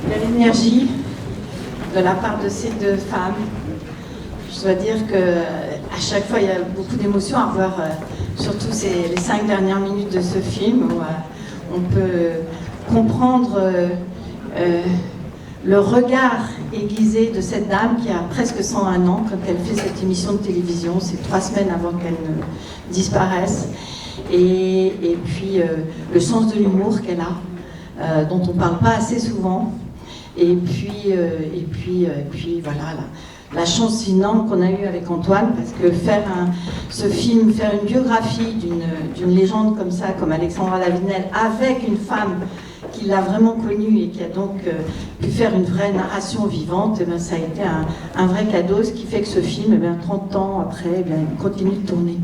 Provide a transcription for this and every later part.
Il y a l'énergie de la part de ces deux femmes. Je dois dire qu'à chaque fois, il y a beaucoup d'émotions à revoir, surtout les 5 dernières minutes de ce film, où on peut comprendre le regard aiguisé de cette dame qui a presque 101 ans quand elle fait cette émission de télévision. C'est 3 semaines avant qu'elle ne disparaisse. Et puis le sens de l'humour qu'elle a, dont on ne parle pas assez souvent. Et puis voilà, la chance énorme qu'on a eue avec Antoine, parce que ce film, faire une biographie d'une légende comme ça, comme Alexandra Davinel, avec une femme qui l'a vraiment connue et qui a donc pu faire une vraie narration vivante, ça a été un vrai cadeau, ce qui fait que ce film, 30 ans après, il continue de tourner.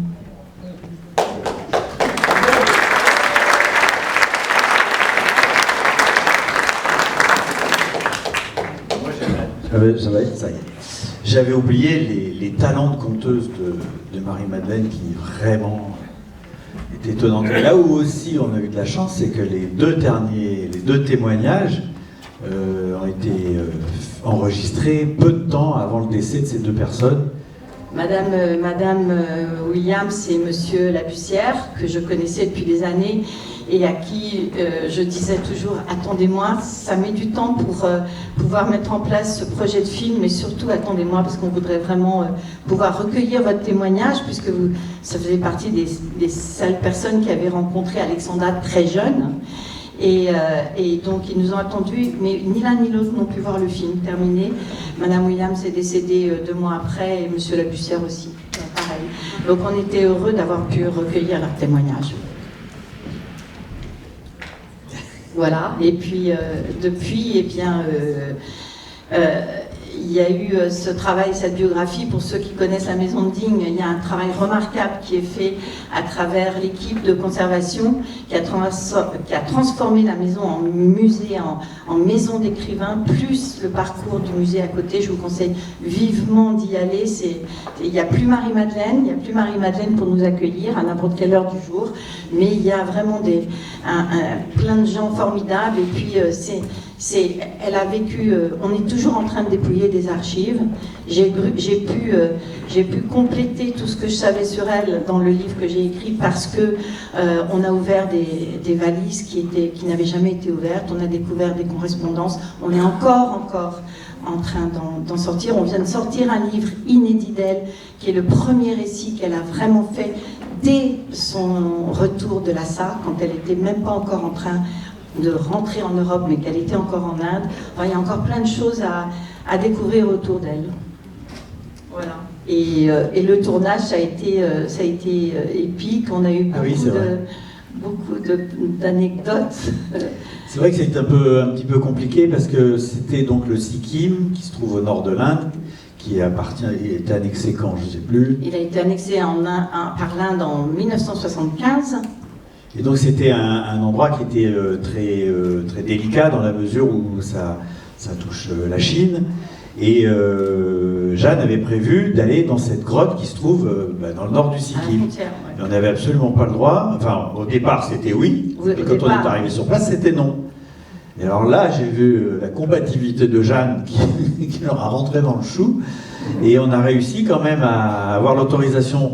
J'avais oublié les talents de conteuse de Marie-Madeleine qui vraiment étaient étonnantes. Et là où aussi on a eu de la chance, c'est que les deux témoignages ont été enregistrés peu de temps avant le décès de ces deux personnes. Madame Williams et Monsieur Labussière, que je connaissais depuis des années et à qui je disais toujours « attendez-moi, ça met du temps pour pouvoir mettre en place ce projet de film, mais surtout attendez-moi parce qu'on voudrait vraiment pouvoir recueillir votre témoignage puisque ça faisait partie des seules personnes qui avaient rencontré Alexandra très jeune. Et donc ils nous ont attendus, mais ni l'un ni l'autre n'ont pu voir le film terminé. Madame Williams est décédée 2 mois après et Monsieur Labussière aussi, pareil. Donc on était heureux d'avoir pu recueillir leur témoignage. Voilà, et puis depuis, il y a eu ce travail, cette biographie. Pour ceux qui connaissent la maison de Digne, il y a un travail remarquable qui est fait à travers l'équipe de conservation qui a transformé la maison en musée, en maison d'écrivains, plus le parcours du musée à côté. Je vous conseille vivement d'y aller. Il n'y a plus Marie-Madeleine pour nous accueillir à n'importe quelle heure du jour, mais il y a vraiment plein de gens formidables. Et puis elle a vécu, on est toujours en train de dépouiller des archives. J'ai pu compléter tout ce que je savais sur elle dans le livre que j'ai écrit parce que on a ouvert des valises qui n'avaient jamais été ouvertes, on a découvert des correspondances, on est encore en train d'en sortir. On vient de sortir un livre inédit d'elle, qui est le premier récit qu'elle a vraiment fait dès son retour de Lhasa, quand elle n'était même pas encore en train de rentrer en Europe, mais qu'elle était encore en Inde. Enfin, il y a encore plein de choses à découvrir autour d'elle. Voilà. Et le tournage, ça a été épique. On a eu beaucoup d'anecdotes. C'est vrai que c'est un petit peu compliqué parce que c'était donc le Sikkim qui se trouve au nord de l'Inde, qui est annexé quand, je ne sais plus. Il a été annexé par l'Inde en 1975. Et donc c'était un endroit qui était très délicat dans la mesure où ça touche la Chine. Et Jeanne avait prévu d'aller dans cette grotte qui se trouve dans le nord du Sikkim. Et on n'avait absolument pas le droit. Enfin, au départ, c'était oui. Et quand on est arrivé sur place, c'était non. Et alors là, j'ai vu la combativité de Jeanne qui leur a rentré dans le chou. Et on a réussi quand même à avoir l'autorisation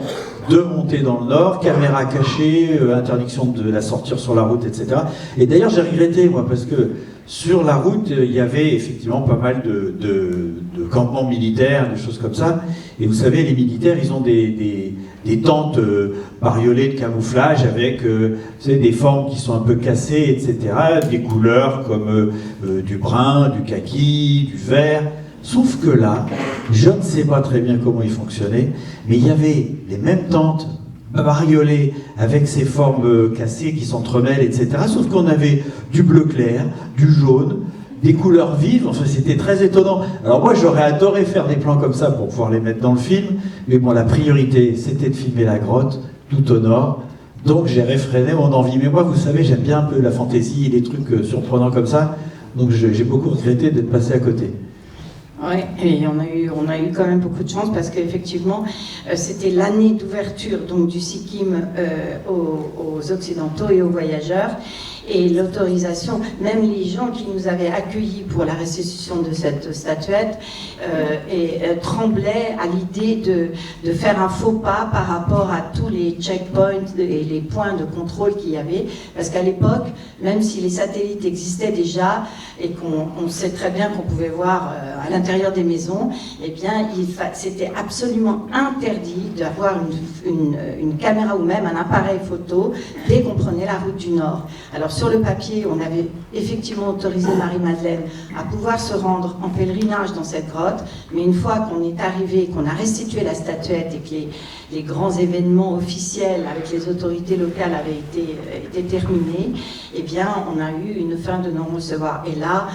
de monter dans le nord, caméra cachée, interdiction de la sortir sur la route, etc. Et d'ailleurs, j'ai regretté, moi, parce que sur la route, il y avait effectivement pas mal de campements militaires, des choses comme ça. Et vous savez, les militaires, ils ont des tentes bariolées de camouflage avec vous savez, des formes qui sont un peu cassées, etc. Des couleurs comme du brun, du kaki, du vert. Sauf que là, je ne sais pas très bien comment ils fonctionnaient, mais il y avait les mêmes tentes bariolées avec ces formes cassées qui s'entremêlent, etc. Sauf qu'on avait du bleu clair, du jaune, des couleurs vives, enfin c'était très étonnant. Alors moi j'aurais adoré faire des plans comme ça pour pouvoir les mettre dans le film, mais bon la priorité c'était de filmer la grotte, tout au nord, donc j'ai réfréné mon envie. Mais moi vous savez j'aime bien un peu la fantaisie et les trucs surprenants comme ça, donc j'ai beaucoup regretté d'être passé à côté. Oui, et on a eu quand même beaucoup de chance parce qu'effectivement, c'était l'année d'ouverture donc du Sikkim aux Occidentaux et aux voyageurs. et l'autorisation, même les gens qui nous avaient accueillis pour la restitution de cette statuette tremblaient à l'idée de faire un faux pas par rapport à tous les checkpoints et les points de contrôle qu'il y avait, parce qu'à l'époque, même si les satellites existaient déjà et qu'on sait très bien qu'on pouvait voir à l'intérieur des maisons, eh bien, c'était absolument interdit d'avoir une caméra ou même un appareil photo dès qu'on prenait la route du Nord. Alors sur le papier, on avait effectivement autorisé Marie-Madeleine à pouvoir se rendre en pèlerinage dans cette grotte, mais une fois qu'on est arrivé, qu'on a restitué la statuette et que les grands événements officiels avec les autorités locales avaient été terminés, eh bien, on a eu une fin de non-recevoir. Et là,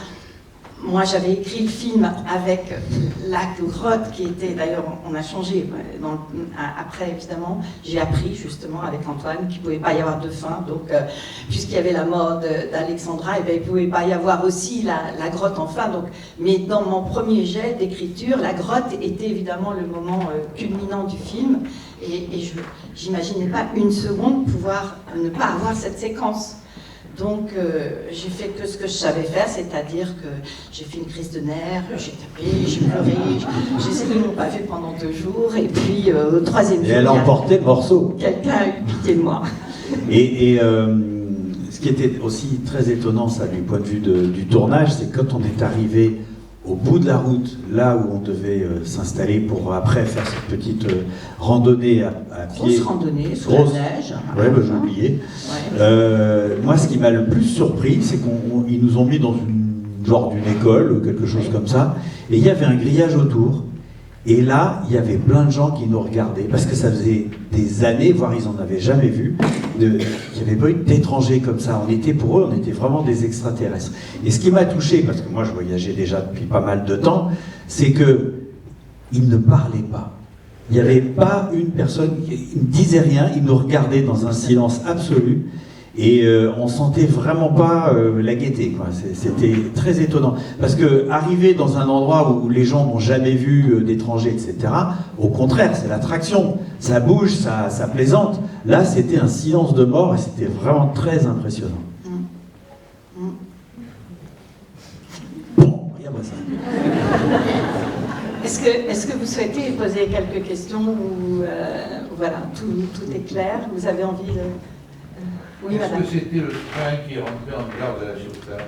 moi, j'avais écrit le film avec la grotte qui était, d'ailleurs, on a changé. Après, évidemment, j'ai appris justement avec Antoine qu'il ne pouvait pas y avoir de fin. Donc, puisqu'il y avait la mort d'Alexandra, il ne pouvait pas y avoir aussi la grotte en fin. Donc, mais dans mon premier jet d'écriture, la grotte était évidemment le moment culminant du film. Et je n'imaginais pas une seconde pouvoir ne pas avoir cette séquence. Donc, j'ai fait que ce que je savais faire, c'est-à-dire que j'ai fait une crise de nerfs, j'ai tapé, j'ai pleuré, j'ai essayé mon pavé pendant 2 jours, et puis au 3e jour... Et elle a emporté le morceau. Quelqu'un a eu pitié de moi. Et ce qui était aussi très étonnant, ça, du point de vue du tournage, c'est que quand on est arrivé au bout de la route, là où on devait s'installer pour après faire cette petite randonnée à pied. Grosse randonnée sous la neige. Ouais, bah, j'ai oublié. Ouais. Moi, ce qui m'a le plus surpris, c'est qu'ils nous ont mis dans une genre d'une école ou quelque chose comme ça, et il y avait un grillage autour. Et là, il y avait plein de gens qui nous regardaient, parce que ça faisait des années, voire ils n'en avaient jamais vu, qu'il n'y avait pas eu d'étrangers comme ça. Pour eux, on était vraiment des extraterrestres. Et ce qui m'a touché, parce que moi je voyageais déjà depuis pas mal de temps, c'est qu'ils ne parlaient pas. Il n'y avait pas une personne, ils ne disaient rien, ils nous regardaient dans un silence absolu. Et on sentait vraiment pas la gaieté, quoi. C'était très étonnant. Parce que arriver dans un endroit où les gens n'ont jamais vu d'étrangers, etc., au contraire, c'est l'attraction. Ça bouge, ça plaisante. Là, c'était un silence de mort et c'était vraiment très impressionnant. Bon, regarde ça. Est-ce que vous souhaitez poser quelques questions ou voilà, tout est clair? Vous avez envie de... Oui, madame. Est-ce que c'était le train qui est rentré en gare de la Ciotat?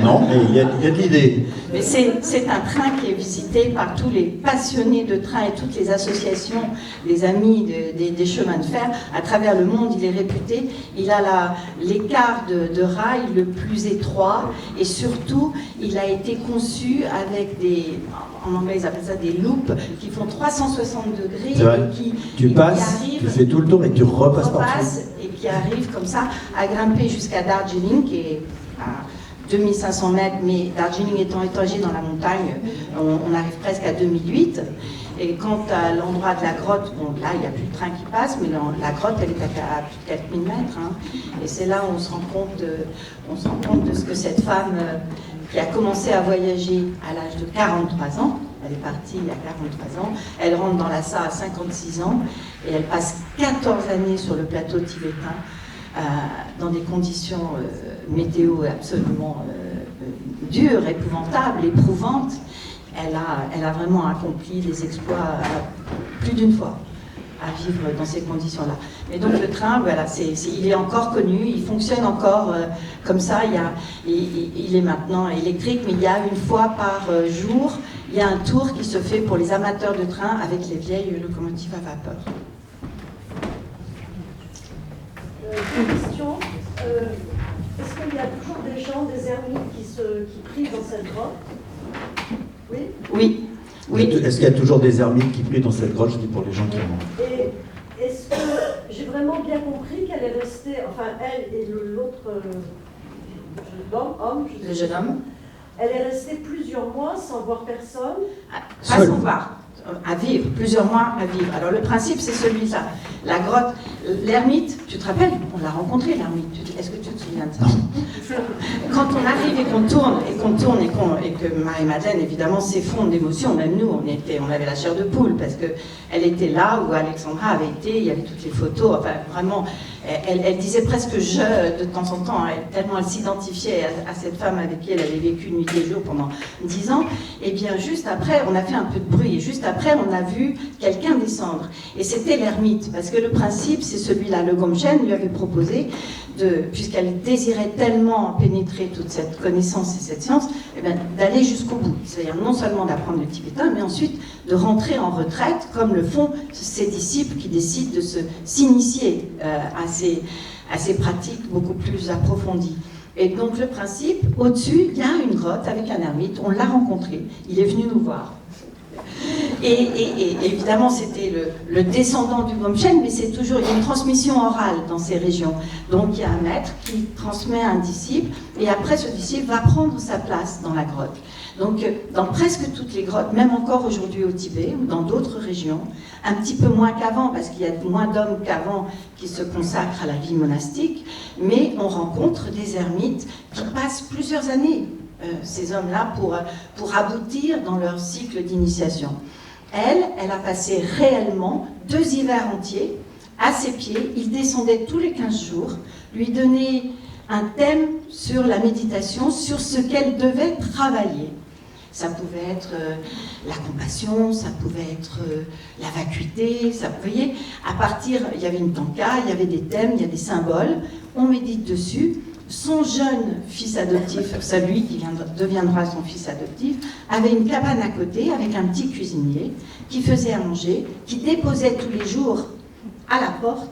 Non, mais il y a de l'idée. Mais c'est un train qui est visité par tous les passionnés de train et toutes les associations, les amis des chemins de fer. À travers le monde, il est réputé. Il a l'écart de rail le plus étroit et surtout, il a été conçu avec des... En anglais, ils appellent ça des loops qui font 360 degrés. Et qui, tu passes, tu fais tout le tour et tu repasses partout. Et qui arrive comme ça à grimper jusqu'à Darjeeling, qui est à 2500 mètres, mais Darjeeling étant étagé dans la montagne, on arrive presque à 2008. Et quant à l'endroit de la grotte, bon, là, il n'y a plus de train qui passe, mais la grotte, elle est à plus de 4000 mètres. Hein. Et c'est là où on se rend compte de ce que cette femme... qui a commencé à voyager à l'âge de 43 ans, elle est partie il y a 43 ans, elle rentre dans la Lhasa à 56 ans, et elle passe 14 années sur le plateau tibétain, dans des conditions météo absolument dures, épouvantables, éprouvantes. Elle a vraiment accompli des exploits plus d'une fois à vivre dans ces conditions-là. Mais donc le train, voilà, il est encore connu, il fonctionne encore comme ça, il est maintenant électrique, mais il y a une fois par jour, il y a un tour qui se fait pour les amateurs de train avec les vieilles locomotives à vapeur. Une question, est-ce qu'il y a toujours des gens, des ermites qui prient dans cette grotte? Oui. Oui. Oui. Est-ce qu'il y a toujours des ermites qui prient dans cette grotte? Je dis pour les gens qui ont... Et est-ce que j'ai vraiment bien compris qu'elle est restée, enfin elle et l'autre homme, le jeune homme, elle est restée plusieurs mois sans voir personne? Pas sans voir, à vivre, plusieurs mois à vivre. Alors le principe c'est celui-là. La grotte, l'ermite, tu te rappelles? On l'a rencontré l'ermite. Est-ce que tu te souviens de ça? quand on arrive et qu'on tourne, et que Marie-Madeleine, évidemment, s'effondre d'émotion, même nous, on avait la chair de poule, parce qu'elle était là où Alexandra avait été, il y avait toutes les photos, enfin, vraiment, elle disait presque je de temps en temps, tellement elle s'identifiait à cette femme avec qui elle avait vécu nuit et jour pendant 10 ans. Et bien, juste après, on a fait un peu de bruit, et juste après, on a vu quelqu'un descendre. Et c'était l'ermite, parce que le principe, c'est celui-là. Le Gomchen lui avait proposé, puisqu'elle désirait tellement pénétrer toute cette connaissance et cette science, eh bien, d'aller jusqu'au bout. C'est-à-dire non seulement d'apprendre le tibétain, mais ensuite de rentrer en retraite, comme le font ses disciples qui décident de s'initier à ces pratiques beaucoup plus approfondies. Et donc le principe, au-dessus, il y a une grotte avec un ermite, on l'a rencontré, il est venu nous voir. Et évidemment, c'était le descendant du Gomchen, mais c'est toujours, il y a une transmission orale dans ces régions. Donc il y a un maître qui transmet à un disciple, et après ce disciple va prendre sa place dans la grotte. Donc dans presque toutes les grottes, même encore aujourd'hui au Tibet ou dans d'autres régions, un petit peu moins qu'avant, parce qu'il y a moins d'hommes qu'avant qui se consacrent à la vie monastique, mais on rencontre des ermites qui passent plusieurs années, ces hommes-là, pour aboutir dans leur cycle d'initiation. Elle a passé réellement 2 hivers entiers à ses pieds. Il descendait tous les 15 jours, lui donnait un thème sur la méditation, sur ce qu'elle devait travailler. Ça pouvait être la compassion, ça pouvait être la vacuité, vous voyez, il y avait une tanka, il y avait des thèmes, il y a des symboles, on médite dessus. Son jeune fils adoptif, celui qui deviendra son fils adoptif, avait une cabane à côté avec un petit cuisinier qui faisait à manger, qui déposait tous les jours à la porte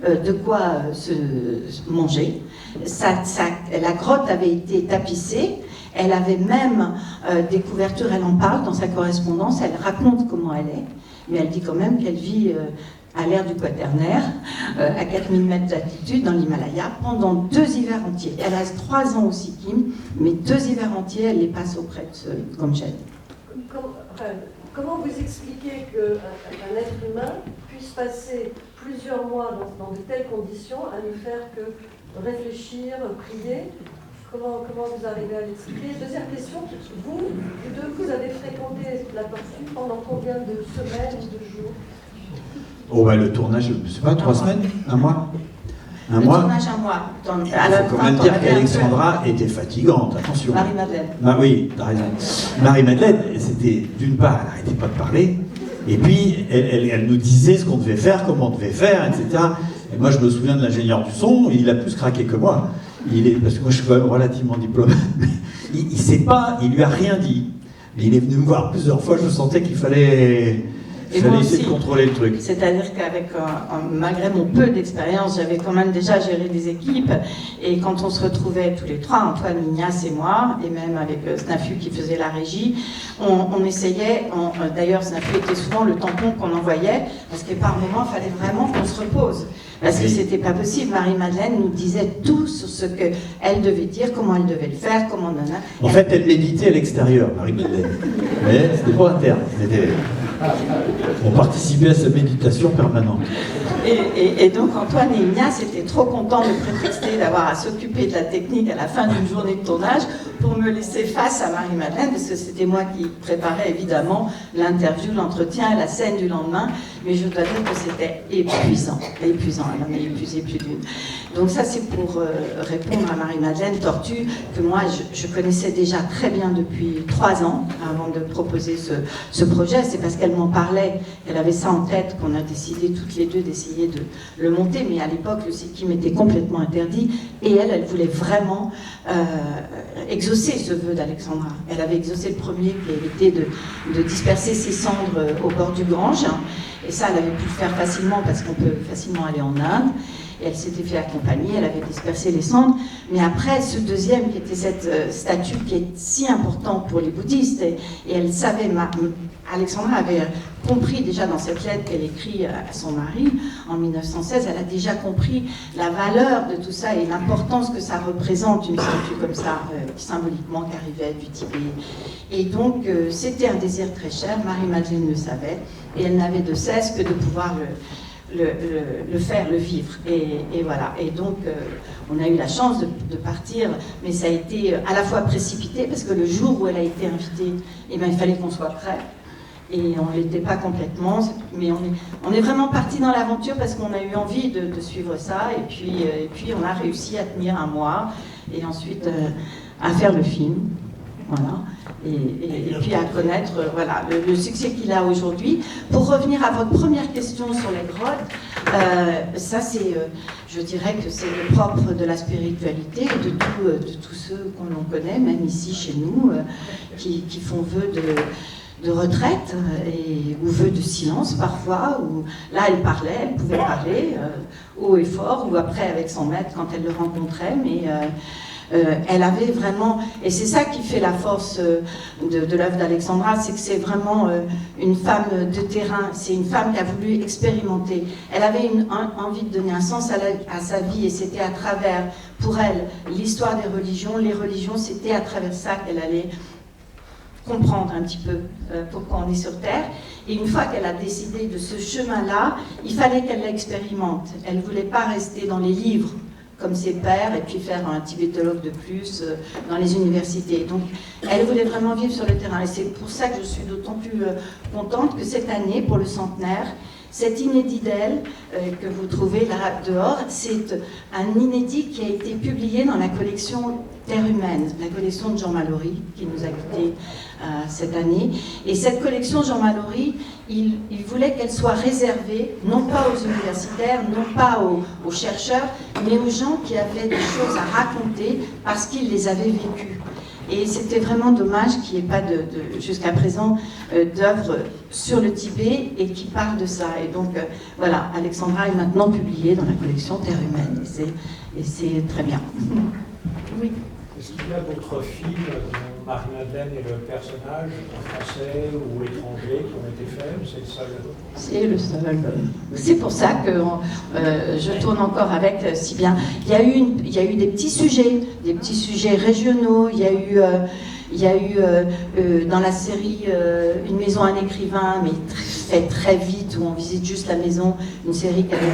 de quoi se manger. La grotte avait été tapissée, elle avait même des couvertures, elle en parle dans sa correspondance, elle raconte comment elle est, mais elle dit quand même qu'elle vit à l'ère du Quaternaire, à 4000 mètres d'altitude dans l'Himalaya, pendant 2 hivers entiers. Elle a 3 ans au Sikkim, mais 2 hivers entiers, elle les passe auprès de ce Gomchen. Comment vous expliquez qu'un être humain puisse passer plusieurs mois dans de telles conditions à ne faire que réfléchir, prier? Comment vous arrivez à l'expliquer? Deuxième question, vous avez fréquenté la tortue pendant combien de semaines ou de jours? Oh bah le tournage, je ne sais pas, 3 semaines, 1 mois. Le tournage, 1 mois. Il faut quand même dire qu'Alexandra était fatigante, attention. Marie-Madeleine. Oui, t'as raison. Marie-Madeleine, c'était, d'une part, elle n'arrêtait pas de parler, et puis elle nous disait ce qu'on devait faire, comment on devait faire, etc. Et moi, je me souviens de l'ingénieur du son, il a plus craqué que moi. Parce que moi, je suis quand même relativement diplomate. Il sait pas, il lui a rien dit. Mais il est venu me voir plusieurs fois, je sentais qu'il fallait... Il fallait essayer de contrôler le truc. C'est-à-dire qu'avec, malgré mon peu d'expérience, j'avais quand même déjà géré des équipes. Et quand on se retrouvait tous les 3, Antoine, Ignace et moi, et même avec Snafu qui faisait la régie, on essayait, d'ailleurs Snafu était souvent le tampon qu'on envoyait, parce que par moments, il fallait vraiment qu'on se repose. Parce que c'était pas possible. Marie-Madeleine nous disait tout sur ce qu'elle devait dire, comment elle devait le faire, comment... En fait, elle méditait à l'extérieur, Marie-Madeleine. Mais c'était pas interne. On participait à sa méditation permanente. Et donc Antoine et Ignace étaient trop contents de prétexter d'avoir à s'occuper de la technique à la fin d'une journée de tournage pour me laisser face à Marie-Madeleine, parce que c'était moi qui préparais évidemment l'interview, l'entretien, la scène du lendemain, mais je dois dire que c'était épuisant, elle en a épuisé plus d'une. Donc ça c'est pour répondre à Marie-Madeleine Tortue, que moi je connaissais déjà très bien depuis 3 ans, avant de proposer ce projet. C'est parce qu'elle m'en parlait, elle avait ça en tête, qu'on a décidé toutes les deux d'essayer de le monter, mais à l'époque le Sikkim était complètement interdit, et elle voulait vraiment exaucer ce vœu d'Alexandra. Elle avait exaucé le premier, qui était de disperser ses cendres au bord du Gange, et ça elle avait pu le faire facilement, parce qu'on peut facilement aller en Inde. Et elle s'était fait accompagner, elle avait dispersé les cendres. Mais après, ce deuxième, qui était cette statue qui est si importante pour les bouddhistes, et elle savait, Alexandra avait compris déjà dans cette lettre qu'elle écrit à son mari en 1916, elle a déjà compris la valeur de tout ça et l'importance que ça représente, une statue comme ça, symboliquement, qui arrivait du Tibet. Et donc, c'était un désir très cher, Marie-Madeleine le savait, et elle n'avait de cesse que de pouvoir le faire, le vivre. Et voilà. Et donc, on a eu la chance de partir, mais ça a été à la fois précipité, parce que le jour où elle a été invitée, eh ben, il fallait qu'on soit prêt. Et on ne l'était pas complètement, mais on est vraiment parti dans l'aventure parce qu'on a eu envie de suivre ça. Et puis, on a réussi à tenir un mois, et ensuite à faire le film. Voilà. Et puis à connaître voilà, le succès qu'il a aujourd'hui. Pour revenir à votre première question sur les grottes, ça c'est, je dirais que c'est le propre de la spiritualité, de tous ceux qu'on l'on connaît, même ici chez nous, qui font vœu de retraite ou vœu de silence parfois, où là elle pouvait parler haut et fort, ou après avec son maître quand elle le rencontrait, mais elle avait vraiment, et c'est ça qui fait la force de l'œuvre d'Alexandra, c'est que c'est vraiment une femme de terrain, c'est une femme qui a voulu expérimenter. Elle avait envie de donner un sens à sa vie, et c'était à travers, pour elle, l'histoire des religions. Les religions, c'était à travers ça qu'elle allait comprendre un petit peu pourquoi on est sur Terre. Et une fois qu'elle a décidé de ce chemin-là, il fallait qu'elle l'expérimente. Elle ne voulait pas rester dans les livres comme ses pairs, et puis faire un tibétologue de plus dans les universités. Donc, elle voulait vraiment vivre sur le terrain. Et c'est pour ça que je suis d'autant plus contente que cette année, pour le centenaire, cet inédit d'elle que vous trouvez là dehors, c'est un inédit qui a été publié dans la collection Terre humaine, la collection de Jean Mallory, qui nous a quittés cette année. Et cette collection Jean Mallory, il voulait qu'elle soit réservée, non pas aux universitaires, non pas aux chercheurs, mais aux gens qui avaient des choses à raconter parce qu'ils les avaient vécues. Et c'était vraiment dommage qu'il n'y ait pas jusqu'à présent d'œuvres sur le Tibet et qui parlent de ça. Et donc voilà, Alexandra est maintenant publiée dans la collection Terre humaine. Et c'est très bien. Oui. Est-ce qu'il y a d'autres films dont Marie-Madeleine est le personnage, français ou étranger, qui ont été faits, ou c'est le seul? C'est le seul. C'est pour ça que je tourne encore avec si bien. Il y a eu des petits sujets régionaux. Il y a eu dans la série Une maison, un écrivain, mais fait très vite, où on visite juste la maison, une série qui avait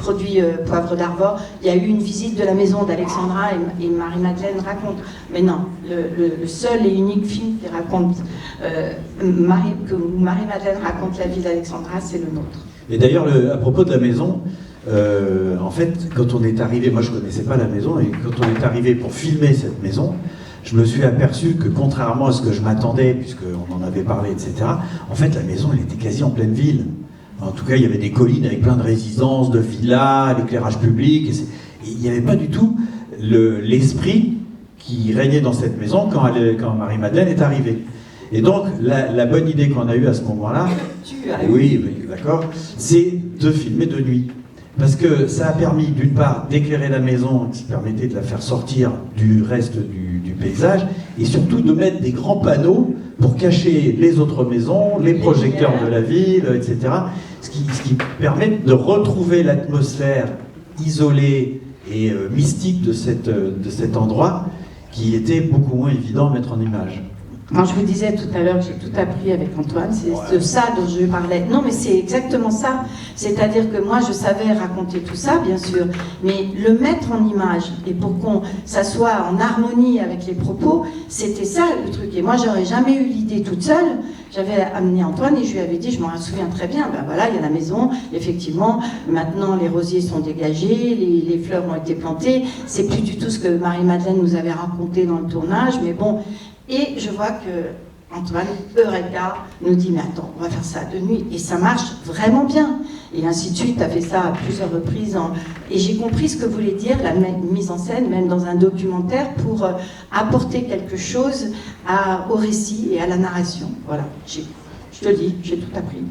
produit Poivre d'Arvor. Il y a eu une visite de la maison d'Alexandra et Marie-Madeleine raconte. Mais non, le seul et unique film qui raconte, Marie-Madeleine raconte la vie d'Alexandra, c'est le nôtre. Et d'ailleurs, à propos de la maison, en fait, quand on est arrivé, moi je ne connaissais pas la maison, et quand on est arrivé pour filmer cette maison, je me suis aperçu que contrairement à ce que je m'attendais, puisqu'on en avait parlé, etc., en fait la maison elle était quasi en pleine ville. En tout cas, il y avait des collines avec plein de résidences, de villas, l'éclairage public, et il n'y avait pas du tout l'esprit qui régnait dans cette maison quand Marie-Madeleine est arrivée. Et donc, la bonne idée qu'on a eue à ce moment-là, oui, d'accord, c'est de filmer de nuit. Parce que ça a permis, d'une part, d'éclairer la maison, qui permettait de la faire sortir du reste du paysage, et surtout de mettre des grands panneaux pour cacher les autres maisons, les projecteurs de la ville, etc. Ce qui permet de retrouver l'atmosphère isolée et mystique de cet endroit, qui était beaucoup moins évident à mettre en image. Quand je vous disais tout à l'heure que j'ai tout appris avec Antoine, c'est de ça dont je parlais. Non, mais c'est exactement ça. C'est-à-dire que moi, je savais raconter tout ça, bien sûr, mais le mettre en image, et pour qu'on ça soit en harmonie avec les propos, c'était ça le truc. Et moi, j'aurais jamais eu l'idée toute seule. J'avais amené Antoine et je lui avais dit, je m'en souviens très bien, ben voilà, il y a la maison, effectivement, maintenant les rosiers sont dégagés, les fleurs ont été plantées. C'est plus du tout ce que Marie-Madeleine nous avait raconté dans le tournage, mais bon. Et je vois que Antoine, Eureka, nous dit, mais attends, on va faire ça de nuit. Et ça marche vraiment bien. Et ainsi de suite, tu as fait ça à plusieurs reprises. Et j'ai compris ce que voulait dire la mise en scène, même dans un documentaire, pour apporter quelque chose au récit et à la narration. Voilà, je te le dis, j'ai tout appris.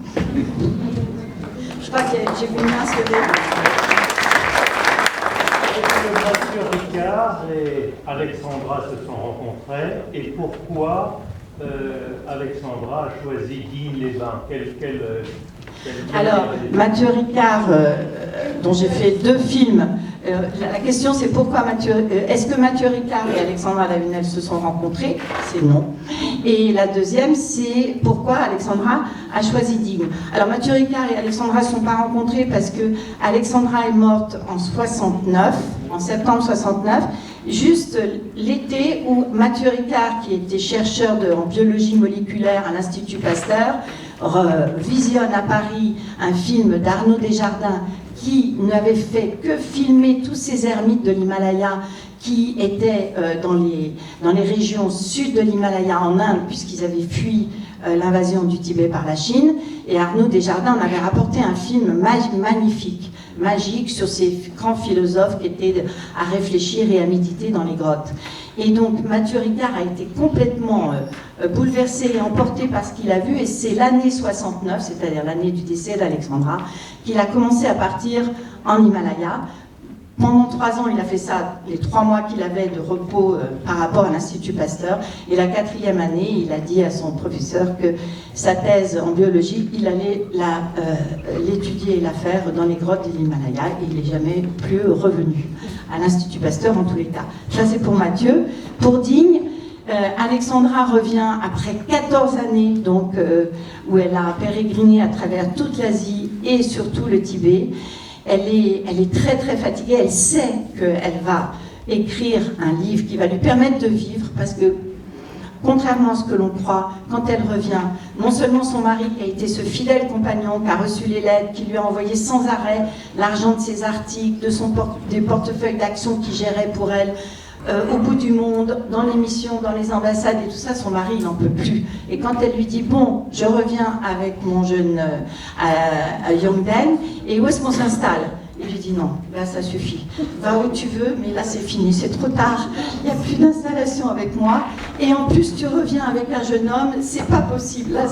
Je crois que j'ai vu une main se lever. Ricard et Alexandra se sont rencontrés, et pourquoi Alexandra a choisi Digne-les-Bains? Alors, Mathieu Ricard, dont j'ai fait 2 films, la question c'est pourquoi est-ce que Mathieu Ricard et Alexandra Lavinel se sont rencontrés? C'est non. Et la deuxième, c'est pourquoi Alexandra a choisi Digne. Alors Mathieu Ricard et Alexandra ne sont pas rencontrés parce que Alexandra est morte en 69, en septembre 69, juste l'été où Mathieu Ricard, qui était chercheur en biologie moléculaire à l'Institut Pasteur, visionne à Paris un film d'Arnaud Desjardins qui n'avait fait que filmer tous ces ermites de l'Himalaya qui étaient dans les régions sud de l'Himalaya en Inde, puisqu'ils avaient fui l'invasion du Tibet par la Chine. Et Arnaud Desjardins en avait rapporté un film magnifique, magique, sur ces grands philosophes qui étaient à réfléchir et à méditer dans les grottes. Et donc Mathieu Ricard a été complètement bouleversé et emporté par ce qu'il a vu, et c'est l'année 69, c'est-à-dire l'année du décès d'Alexandra, qu'il a commencé à partir en Himalaya. Pendant 3 ans, il a fait ça, les 3 mois qu'il avait de repos par rapport à l'Institut Pasteur. Et la 4e année, il a dit à son professeur que sa thèse en biologie, il allait l'étudier et la faire dans les grottes de l'Himalaya. Et il n'est jamais plus revenu à l'Institut Pasteur en tous les cas. Ça, c'est pour Mathieu. Pour Digne, Alexandra revient après 14 années, donc, où elle a pérégriné à travers toute l'Asie et surtout le Tibet. Elle est très très fatiguée, elle sait qu'elle va écrire un livre qui va lui permettre de vivre, parce que contrairement à ce que l'on croit, quand elle revient, non seulement son mari qui a été ce fidèle compagnon, qui a reçu les lettres, qui lui a envoyé sans arrêt l'argent de ses articles, des portefeuilles d'actions qu'il gérait pour elle, au bout du monde, dans les missions, dans les ambassades et tout ça, son mari il n'en peut plus. Et quand elle lui dit bon, je reviens avec mon jeune Yongden, et où est-ce qu'on s'installe? Il lui dit non, là ça suffit. Va où tu veux, mais là c'est fini, c'est trop tard. Il n'y a plus d'installation avec moi. Et en plus tu reviens avec un jeune homme, c'est pas possible, là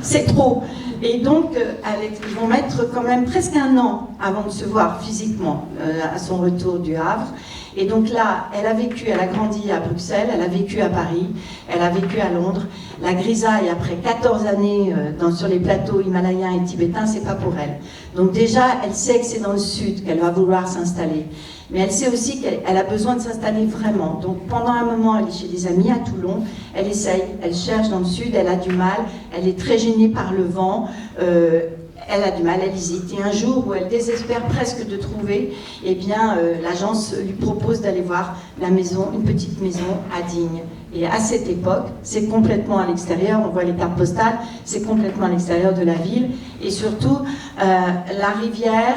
c'est trop. Et donc ils vont mettre quand même presque 1 an avant de se voir physiquement à son retour du Havre. Et donc là, elle a grandi à Bruxelles, elle a vécu à Paris, elle a vécu à Londres. La grisaille, après 14 années sur les plateaux himalayens et tibétains, c'est pas pour elle. Donc déjà, elle sait que c'est dans le sud qu'elle va vouloir s'installer. Mais elle sait aussi qu'elle a besoin de s'installer vraiment. Donc pendant un moment, elle est chez des amis à Toulon, elle essaye, elle cherche dans le sud, elle a du mal, elle est très gênée par le vent. Elle a du mal, elle hésite. Et un jour où elle désespère presque de trouver, eh bien, l'agence lui propose d'aller voir la maison, une petite maison à Digne. Et à cette époque, c'est complètement à l'extérieur, on voit les cartes postales, c'est complètement à l'extérieur de la ville. Et surtout, la rivière,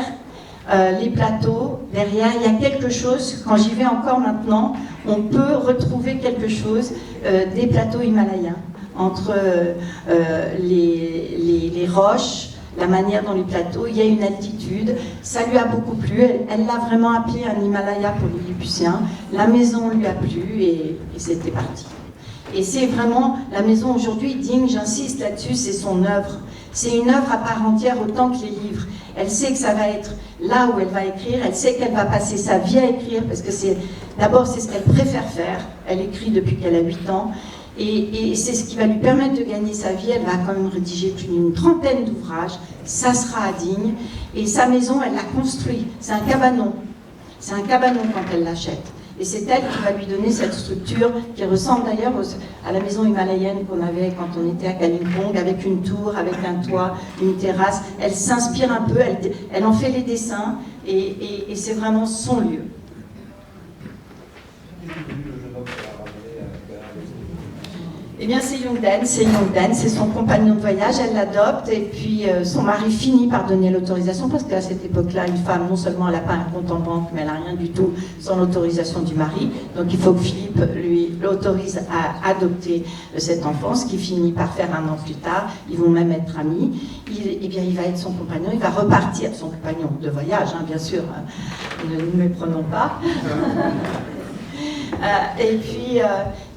les plateaux, derrière, il y a quelque chose, quand j'y vais encore maintenant, on peut retrouver quelque chose des plateaux himalayens, entre les roches, la manière dont les plateaux, il y a une altitude, ça lui a beaucoup plu, elle l'a vraiment appelé un Himalaya pour les Lilliputiens, la maison lui a plu et c'était parti. Et c'est vraiment, la maison aujourd'hui, Digne, j'insiste là-dessus, c'est son œuvre. C'est une œuvre à part entière autant que les livres. Elle sait que ça va être là où elle va écrire, elle sait qu'elle va passer sa vie à écrire, parce que d'abord c'est ce qu'elle préfère faire, elle écrit depuis qu'elle a 8 ans, et c'est ce qui va lui permettre de gagner sa vie. Elle va quand même rédiger plus d'une 30aine d'ouvrages, ça sera à Digne, et sa maison, elle l'a construit, c'est un cabanon quand elle l'achète. Et c'est elle qui va lui donner cette structure qui ressemble d'ailleurs à la maison himalayenne qu'on avait quand on était à Kalimpong, avec une tour, avec un toit, une terrasse. Elle s'inspire un peu, elle en fait les dessins, et c'est vraiment son lieu. Eh bien, c'est Yongden, c'est son compagnon de voyage, elle l'adopte, et puis son mari finit par donner l'autorisation, parce qu'à cette époque-là, une femme, non seulement elle n'a pas un compte en banque, mais elle n'a rien du tout sans l'autorisation du mari, donc il faut que Philippe lui l'autorise à adopter cet enfant, ce qui finit par faire 1 an plus tard. Ils vont même être amis. Eh bien, il va être son compagnon, il va repartir, son compagnon de voyage, hein, bien sûr, ne nous méprenons pas. Et puis,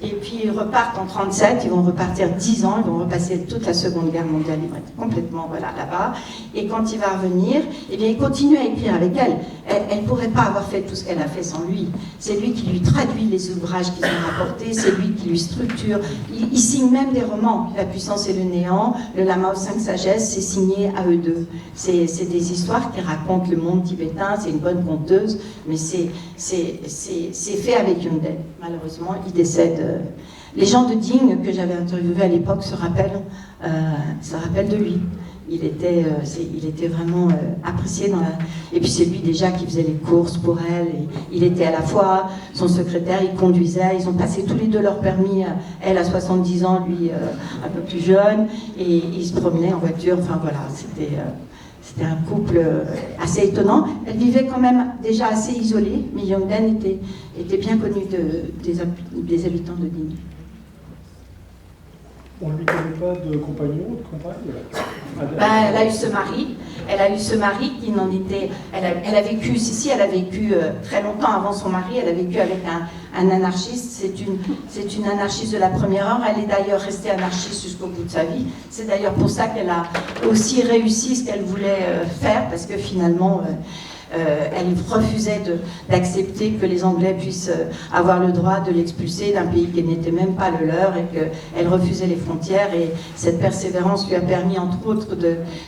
Et puis ils repartent en 37, ils vont repartir 10 ans, ils vont repasser toute la Seconde Guerre mondiale, ils vont être complètement là-bas. Et quand il va revenir, eh bien, il continue à écrire avec elle. Elle ne pourrait pas avoir fait tout ce qu'elle a fait sans lui. C'est lui qui lui traduit les ouvrages qu'ils ont rapportés, c'est lui qui lui structure. Il signe même des romans. La puissance et le néant, le lama aux 5 sagesses, c'est signé à eux deux. C'est des histoires qui racontent le monde tibétain, c'est une bonne conteuse, mais c'est fait avec Yongden. Malheureusement, il décède. Les gens de Digne que j'avais interviewés à l'époque se rappellent de lui. Il était vraiment apprécié dans la... Et puis c'est lui déjà qui faisait les courses pour elle. Et il était à la fois son secrétaire, il conduisait. Ils ont passé tous les deux leur permis. Elle à 70 ans, lui un peu plus jeune. Et ils se promenaient en voiture. Enfin voilà, c'était un couple assez étonnant. Elle vivait quand même déjà assez isolée, mais Yongden était bien connu des habitants de Digne. On ne lui connaît pas de compagnon, de compagne? Elle a eu ce mari qui n'en était... Elle a vécu, elle a vécu très longtemps avant son mari, elle a vécu avec un anarchiste. C'est une anarchiste de la première heure. Elle est d'ailleurs restée anarchiste jusqu'au bout de sa vie. C'est d'ailleurs pour ça qu'elle a aussi réussi ce qu'elle voulait faire, parce que finalement... elle refusait d'accepter que les Anglais puissent avoir le droit de l'expulser d'un pays qui n'était même pas le leur, et qu'elle refusait les frontières. Et cette persévérance lui a permis, entre autres,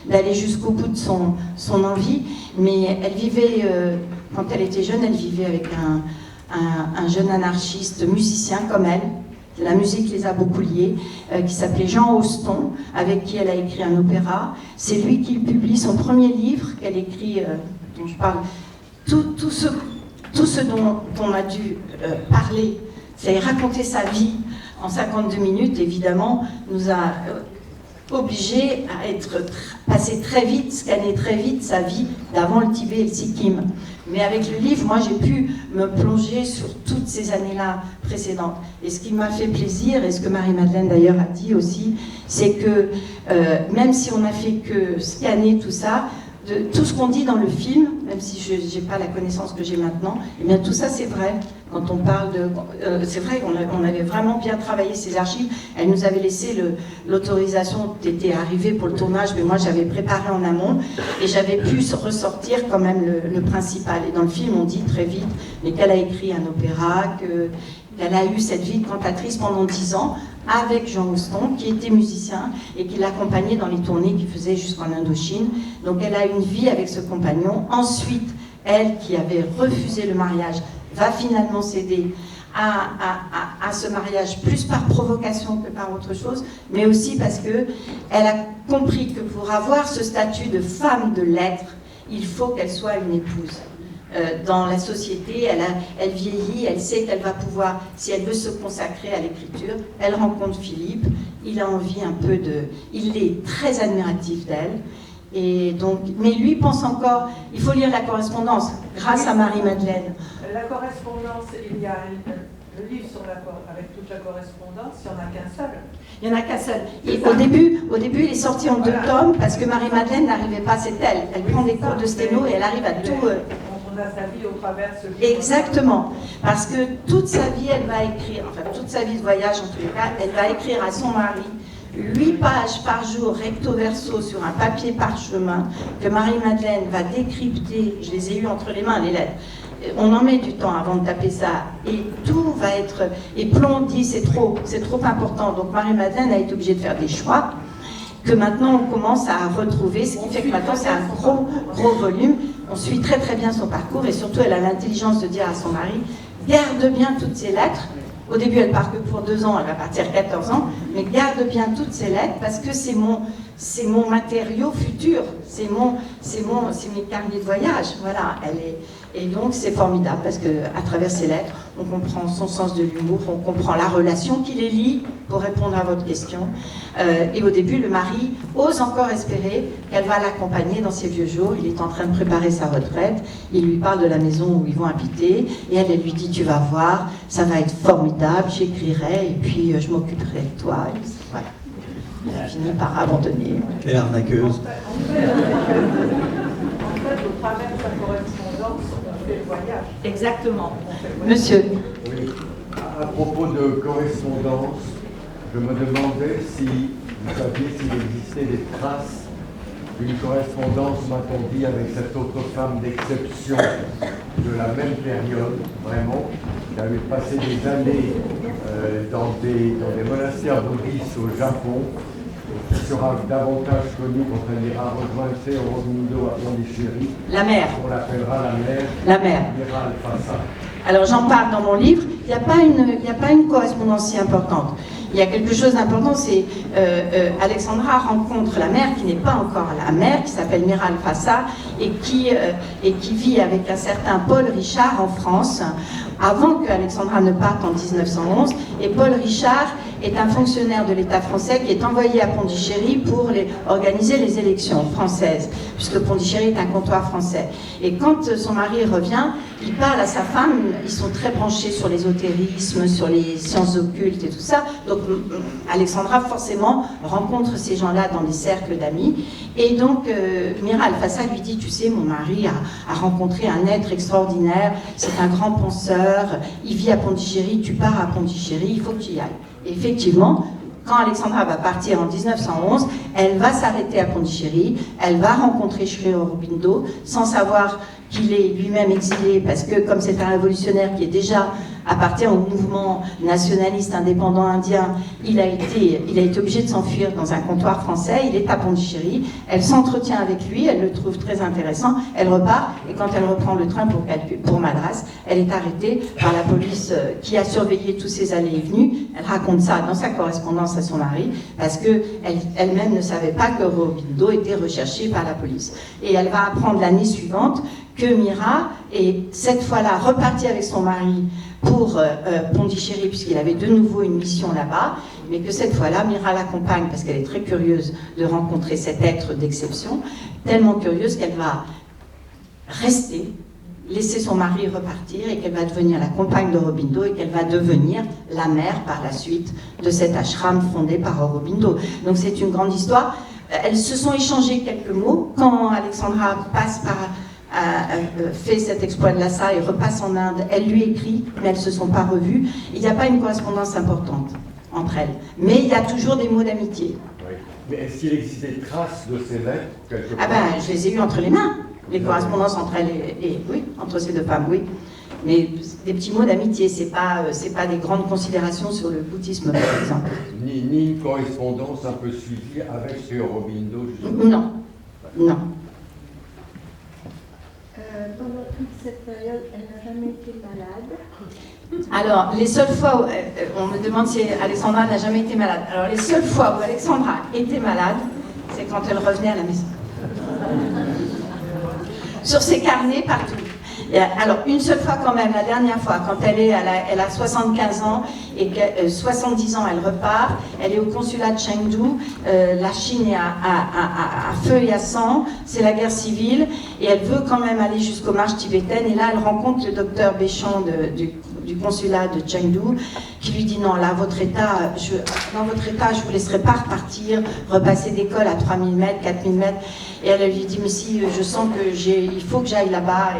d'aller jusqu'au bout de son envie. Mais elle vivait, quand elle était jeune, elle vivait avec un jeune anarchiste musicien comme elle. La musique les a beaucoup liés, qui s'appelait Jean Auston, avec qui elle a écrit un opéra. C'est lui qui publie son premier livre qu'elle écrit... dont je parle, tout ce dont on a dû parler, c'est raconter sa vie en 52 minutes, évidemment, nous a obligés à passer très vite, scanner très vite sa vie d'avant le Tibet et le Sikkim. Mais avec le livre, moi, j'ai pu me plonger sur toutes ces années-là précédentes. Et ce qui m'a fait plaisir, et ce que Marie-Madeleine d'ailleurs a dit aussi, c'est que même si on n'a fait que scanner tout ça, tout ce qu'on dit dans le film, même si je n'ai pas la connaissance que j'ai maintenant, eh bien tout ça c'est vrai. Quand on parle de... c'est vrai qu'on avait vraiment bien travaillé ces archives. Elle nous avait laissé l'autorisation, t'étais arrivée pour le tournage, mais moi j'avais préparé en amont et j'avais pu ressortir quand même le principal. Et dans le film on dit très vite, mais qu'elle a écrit un opéra, qu'elle a eu cette vie de cantatrice pendant 10 ans, avec Jean Auston, qui était musicien et qui l'accompagnait dans les tournées qu'il faisait jusqu'en Indochine. Donc elle a une vie avec ce compagnon. Ensuite, elle, qui avait refusé le mariage, va finalement céder à ce mariage, plus par provocation que par autre chose, mais aussi parce qu'elle a compris que pour avoir ce statut de femme de lettres, il faut qu'elle soit une épouse. Dans la société, elle vieillit, elle sait qu'elle va pouvoir, si elle veut se consacrer à l'écriture, elle rencontre Philippe, il a envie un peu il est très admiratif d'elle, et donc, mais lui pense encore, il faut lire la correspondance, grâce à Marie-Madeleine. La correspondance, il y a le livre avec toute la correspondance, il n'y en a qu'un seul. Il n'y en a qu'un seul. Et au début, il est sorti en 2 tomes, parce que Marie-Madeleine n'arrivait pas, c'est elle. Elle prend des cours de sténo et elle arrive à tout... On a sa vie au travers ce livre. Exactement, parce que toute sa vie, elle va écrire, enfin toute sa vie de voyage en tous les cas, elle va écrire à son mari 8 pages par jour, recto verso, sur un papier parchemin, que Marie-Madeleine va décrypter. Je les ai eues entre les mains, les lettres. On en met du temps avant de taper ça, et tout va être... Et Plon dit c'est trop important, donc Marie-Madeleine a été obligée de faire des choix, que maintenant on commence à retrouver, ce qui fait que maintenant c'est un gros volume. On suit très très bien son parcours, et surtout elle a l'intelligence de dire à son mari, garde bien toutes ces lettres. Au début elle part que pour 2 ans, elle va partir 14 ans, mais garde bien toutes ces lettres parce que c'est mon matériau futur, c'est mes carnets de voyage, voilà. Et donc c'est formidable parce qu'à travers ces lettres, on comprend son sens de l'humour, on comprend la relation qui les lie, pour répondre à votre question. Et au début, le mari ose encore espérer qu'elle va l'accompagner dans ses vieux jours. Il est en train de préparer sa retraite, il lui parle de la maison où ils vont habiter, et elle lui dit, tu vas voir, ça va être formidable, j'écrirai, et puis je m'occuperai de toi. Et voilà. Elle finit par abandonner. Quelle arnaqueuse. En fait, au travers de sa correspondance, on fait le voyage. Exactement. Monsieur. Oui. À propos de correspondance, je me demandais si vous saviez s'il existait des traces d'une correspondance, m'a-t-on dit, avec cette autre femme d'exception de la même période, vraiment, qui avait passé des années dans des monastères bouddhistes au Japon, et qui sera davantage connue quand elle ira rejoindre Aurobindo à Pondichéry. La mère. On l'appellera la mère. La mère. Mira Alfassa. Alors j'en parle dans mon livre, il n'y a pas une correspondance si importante. Il y a quelque chose d'important, c'est Alexandra rencontre la mère qui n'est pas encore la mère, qui s'appelle Mira Alfassa et qui vit avec un certain Paul Richard en France, avant que Alexandra ne parte en 1911. Et Paul Richard est un fonctionnaire de l'État français qui est envoyé à Pondichéry pour organiser les élections françaises, puisque Pondichéry est un comptoir français. Et quand son mari revient, il parle à sa femme, ils sont très branchés sur l'ésotérisme, sur les sciences occultes et tout ça. Donc Alexandra forcément rencontre ces gens-là dans des cercles d'amis. Et donc Mira Alfassa lui dit, tu sais, mon mari a rencontré un être extraordinaire, c'est un grand penseur, il vit à Pondichéry, tu pars à Pondichéry, il faut que tu y ailles. Et effectivement, quand Alexandra va partir en 1911, elle va s'arrêter à Pondichéry, elle va rencontrer Sri Aurobindo, sans savoir qu'il est lui-même exilé, parce que comme c'est un révolutionnaire qui est déjà appartient au mouvement nationaliste indépendant indien, il a été obligé de s'enfuir dans un comptoir français, il est à Pondichéry, elle s'entretient avec lui, elle le trouve très intéressant, elle repart, et quand elle reprend le train pour Madras, elle est arrêtée par la police qui a surveillé tous ses allées et venues. Elle raconte ça dans sa correspondance à son mari, parce qu'elle-même ne savait pas que Aurobindo était recherché par la police. Et elle va apprendre l'année suivante que Mira est cette fois-là repartie avec son mari pour Pondichéry, puisqu'il avait de nouveau une mission là-bas, mais que cette fois-là, Mira l'accompagne parce qu'elle est très curieuse de rencontrer cet être d'exception, tellement curieuse qu'elle va rester, laisser son mari repartir et qu'elle va devenir la compagne d'Aurobindo et qu'elle va devenir la mère par la suite de cet ashram fondé par Aurobindo. Donc c'est une grande histoire. Elles se sont échangées quelques mots quand Alexandra fait cet exploit de Lhasa et repasse en Inde. Elle lui écrit, mais elles ne se sont pas revues. Il n'y a pas une correspondance importante entre elles. Mais il y a toujours des mots d'amitié. Oui. Mais est-ce qu'il existe des traces de ces lettres quelque part? Ah ben, je les ai eues entre les mains. Les correspondances entre elles oui, entre ces deux femmes, oui. Mais des petits mots d'amitié, c'est pas des grandes considérations sur le bouddhisme, par exemple. Ni une correspondance un peu suivie avec Sri Aurobindo, justement. Non, non. Pendant toute cette période, elle n'a jamais été malade. Alors, les seules fois où on me demande si Alexandra n'a jamais été malade. Alors, les seules fois où Alexandra était malade, c'est quand elle revenait à la maison. Sur ses carnets, partout. Et alors, une seule fois quand même, la dernière fois, quand elle a 75 ans et que 70 ans, elle repart, elle est au consulat de Chengdu, la Chine est à feu et à sang, c'est la guerre civile, et elle veut quand même aller jusqu'aux marches tibétaines, et là, elle rencontre le docteur Béchamp du consulat de Chengdu, qui lui dit non, là, dans votre état, je vous laisserai pas repartir, repasser d'école à 3000 mètres, 4000 mètres, et elle lui dit, mais si, je sens que il faut que j'aille là-bas,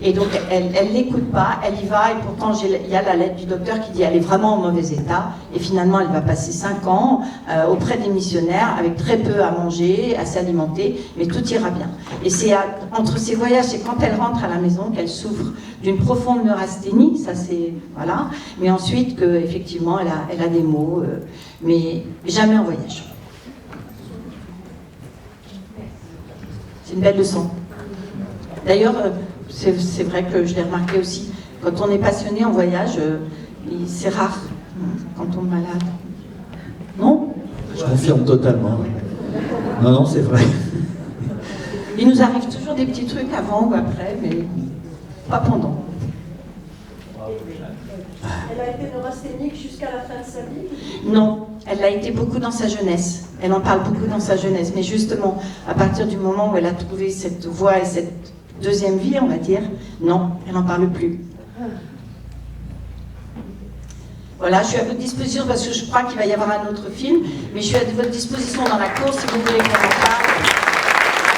et donc, elle l'écoute pas, elle y va, et pourtant, il y a la lettre du docteur qui dit elle est vraiment en mauvais état, et finalement, elle va passer 5 ans auprès des missionnaires, avec très peu à manger, à s'alimenter, mais tout ira bien. Et c'est entre ces voyages, c'est quand elle rentre à la maison qu'elle souffre d'une profonde neurasthénie, ça c'est, voilà, mais ensuite qu'effectivement, elle a des maux, mais jamais en voyage. C'est une belle leçon. D'ailleurs, c'est vrai que je l'ai remarqué aussi, quand on est passionné en voyage, c'est rare quand on est malade. Non? Je confirme totalement. Non, c'est vrai. Il nous arrive toujours des petits trucs avant ou après, mais pas pendant. Elle a été neurasthénique jusqu'à la fin de sa vie? Non, elle l'a été beaucoup dans sa jeunesse. Elle en parle beaucoup dans sa jeunesse, mais justement, à partir du moment où elle a trouvé cette voie et cette deuxième vie, on va dire, non, elle n'en parle plus. Voilà, je suis à votre disposition parce que je crois qu'il va y avoir un autre film, mais je suis à votre disposition dans la cour si vous voulez qu'on en parle.